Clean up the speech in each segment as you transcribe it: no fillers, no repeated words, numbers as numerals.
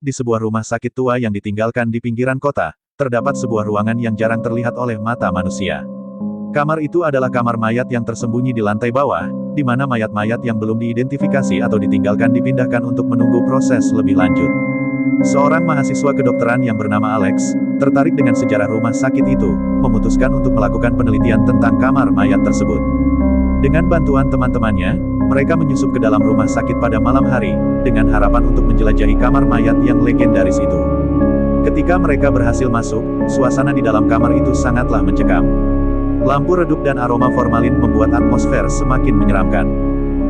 di sebuah rumah sakit tua yang ditinggalkan di pinggiran kota, terdapat sebuah ruangan yang jarang terlihat oleh mata manusia. Kamar itu adalah kamar mayat yang tersembunyi di lantai bawah, di mana mayat-mayat yang belum diidentifikasi atau ditinggalkan dipindahkan untuk menunggu proses lebih lanjut. Seorang mahasiswa kedokteran yang bernama Alex, tertarik dengan sejarah rumah sakit itu, memutuskan untuk melakukan penelitian tentang kamar mayat tersebut. Dengan bantuan teman-temannya, mereka menyusup ke dalam rumah sakit pada malam hari, dengan harapan untuk menjelajahi kamar mayat yang legendaris itu. Ketika mereka berhasil masuk, suasana di dalam kamar itu sangatlah mencekam. Lampu redup dan aroma formalin membuat atmosfer semakin menyeramkan.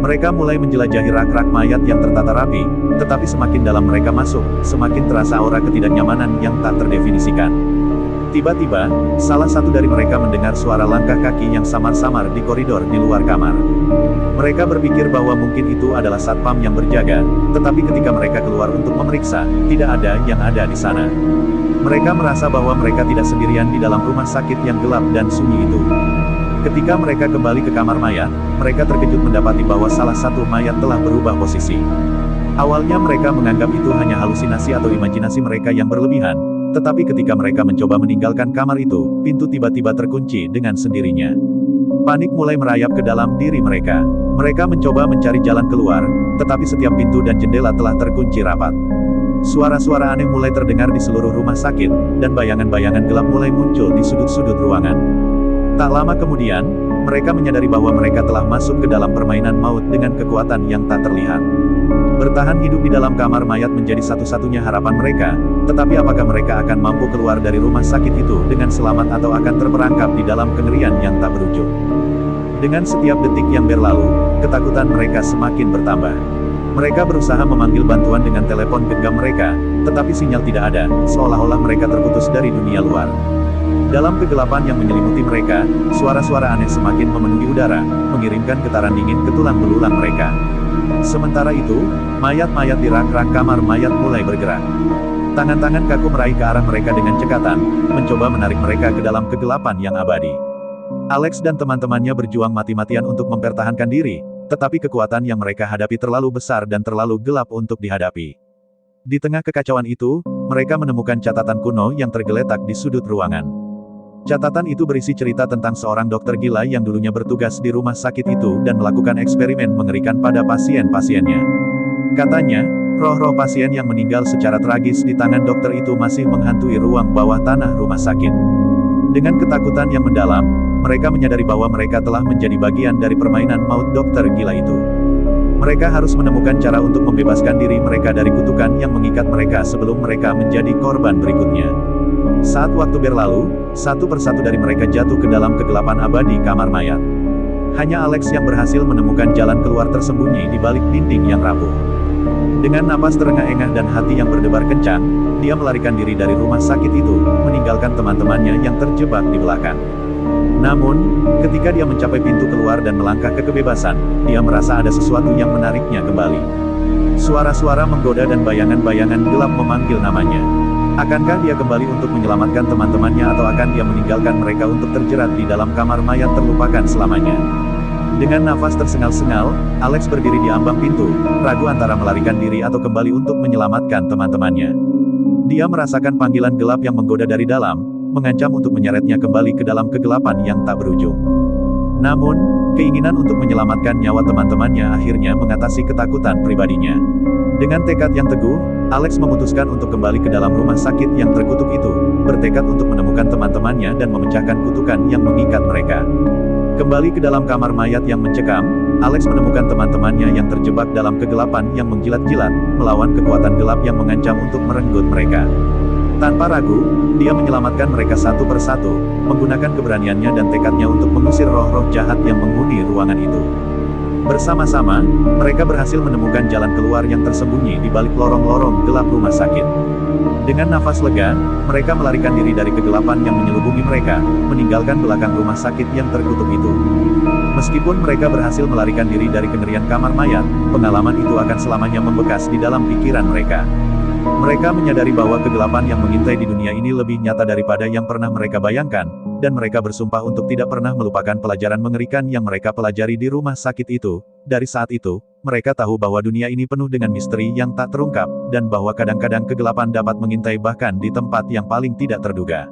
Mereka mulai menjelajahi rak-rak mayat yang tertata rapi, tetapi semakin dalam mereka masuk, semakin terasa aura ketidaknyamanan yang tak terdefinisikan. Tiba-tiba, salah satu dari mereka mendengar suara langkah kaki yang samar-samar di koridor di luar kamar. Mereka berpikir bahwa mungkin itu adalah satpam yang berjaga, tetapi ketika mereka keluar untuk memeriksa, tidak ada yang ada di sana. Mereka merasa bahwa mereka tidak sendirian di dalam rumah sakit yang gelap dan sunyi itu. Ketika mereka kembali ke kamar mayat, mereka terkejut mendapati bahwa salah satu mayat telah berubah posisi. Awalnya mereka menganggap itu hanya halusinasi atau imajinasi mereka yang berlebihan, tetapi ketika mereka mencoba meninggalkan kamar itu, pintu tiba-tiba terkunci dengan sendirinya. Panik mulai merayap ke dalam diri mereka. Mereka mencoba mencari jalan keluar, tetapi setiap pintu dan jendela telah terkunci rapat. Suara-suara aneh mulai terdengar di seluruh rumah sakit, dan bayangan-bayangan gelap mulai muncul di sudut-sudut ruangan. Tak lama kemudian, mereka menyadari bahwa mereka telah masuk ke dalam permainan maut dengan kekuatan yang tak terlihat. Bertahan hidup di dalam kamar mayat menjadi satu-satunya harapan mereka, tetapi apakah mereka akan mampu keluar dari rumah sakit itu dengan selamat atau akan terperangkap di dalam kengerian yang tak berujung? Dengan setiap detik yang berlalu, ketakutan mereka semakin bertambah. Mereka berusaha memanggil bantuan dengan telepon genggam mereka, tetapi sinyal tidak ada, seolah-olah mereka terputus dari dunia luar. Dalam kegelapan yang menyelimuti mereka, suara-suara aneh semakin memenuhi udara, mengirimkan getaran dingin ke tulang belulang mereka. Sementara itu, mayat-mayat di rak-rak kamar mayat mulai bergerak. Tangan-tangan kaku meraih ke arah mereka dengan cekatan, mencoba menarik mereka ke dalam kegelapan yang abadi. Alex dan teman-temannya berjuang mati-matian untuk mempertahankan diri, tetapi kekuatan yang mereka hadapi terlalu besar dan terlalu gelap untuk dihadapi. Di tengah kekacauan itu, mereka menemukan catatan kuno yang tergeletak di sudut ruangan. Catatan itu berisi cerita tentang seorang dokter gila yang dulunya bertugas di rumah sakit itu dan melakukan eksperimen mengerikan pada pasien-pasiennya. Katanya, roh-roh pasien yang meninggal secara tragis di tangan dokter itu masih menghantui ruang bawah tanah rumah sakit. Dengan ketakutan yang mendalam, mereka menyadari bahwa mereka telah menjadi bagian dari permainan maut dokter gila itu. Mereka harus menemukan cara untuk membebaskan diri mereka dari kutukan yang mengikat mereka sebelum mereka menjadi korban berikutnya. Saat waktu berlalu, satu persatu dari mereka jatuh ke dalam kegelapan abadi kamar mayat. Hanya Alex yang berhasil menemukan jalan keluar tersembunyi di balik dinding yang rapuh. Dengan napas terengah-engah dan hati yang berdebar kencang, dia melarikan diri dari rumah sakit itu, meninggalkan teman-temannya yang terjebak di belakang. Namun, ketika dia mencapai pintu keluar dan melangkah ke kebebasan, dia merasa ada sesuatu yang menariknya kembali. Suara-suara menggoda dan bayangan-bayangan gelap memanggil namanya. Akankah dia kembali untuk menyelamatkan teman-temannya atau akan dia meninggalkan mereka untuk terjerat di dalam kamar mayat terlupakan selamanya? Dengan nafas tersengal-sengal, Alex berdiri di ambang pintu, ragu antara melarikan diri atau kembali untuk menyelamatkan teman-temannya. Dia merasakan panggilan gelap yang menggoda dari dalam, mengancam untuk menyeretnya kembali ke dalam kegelapan yang tak berujung. Namun, keinginan untuk menyelamatkan nyawa teman-temannya akhirnya mengatasi ketakutan pribadinya. Dengan tekad yang teguh, Alex memutuskan untuk kembali ke dalam rumah sakit yang terkutuk itu, bertekad untuk menemukan teman-temannya dan memecahkan kutukan yang mengikat mereka. Kembali ke dalam kamar mayat yang mencekam, Alex menemukan teman-temannya yang terjebak dalam kegelapan yang menjilat-jilat, melawan kekuatan gelap yang mengancam untuk merenggut mereka. Tanpa ragu, dia menyelamatkan mereka satu persatu, menggunakan keberaniannya dan tekadnya untuk mengusir roh-roh jahat yang menghuni ruangan itu. Bersama-sama, mereka berhasil menemukan jalan keluar yang tersembunyi di balik lorong-lorong gelap rumah sakit. Dengan nafas lega, mereka melarikan diri dari kegelapan yang menyelubungi mereka, meninggalkan belakang rumah sakit yang terkutuk itu. Meskipun mereka berhasil melarikan diri dari kengerian kamar mayat, pengalaman itu akan selamanya membekas di dalam pikiran mereka. Mereka menyadari bahwa kegelapan yang mengintai di dunia ini lebih nyata daripada yang pernah mereka bayangkan, dan mereka bersumpah untuk tidak pernah melupakan pelajaran mengerikan yang mereka pelajari di rumah sakit itu, Dari saat itu, mereka tahu bahwa dunia ini penuh dengan misteri yang tak terungkap, dan bahwa kadang-kadang kegelapan dapat mengintai bahkan di tempat yang paling tidak terduga.